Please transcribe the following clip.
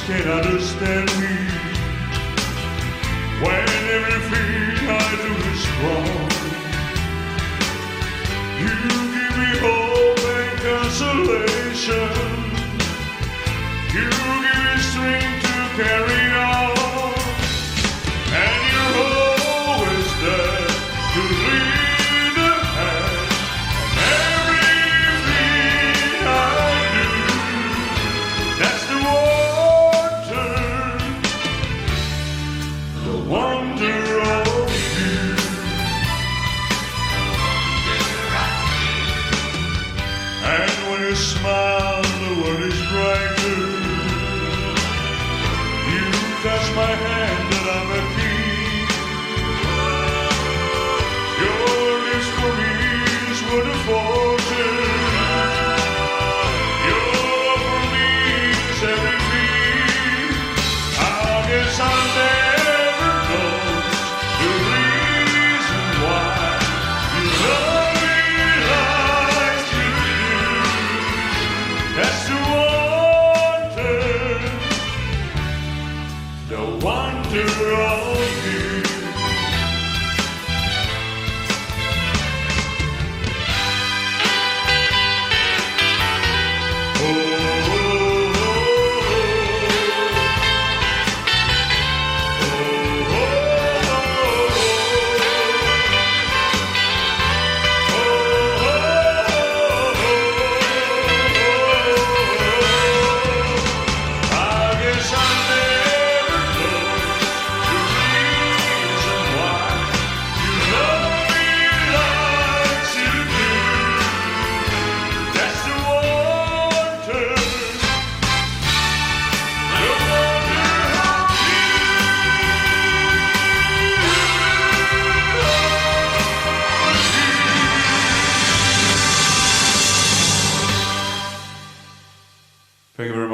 can't understand me when everything I do is wrong. You give me hope and consolation. You give me strength to carry on, and you're always there to lead the hand. Everything I do, that's the wonder of you. And when you smile, the world is brighter. You touch my hand and I'm a king. Your lips for me is what a fortune. Your love for me is everything. I guess I'll never know the reason why you love me like you do. That's the wonder of you. Thank you very much.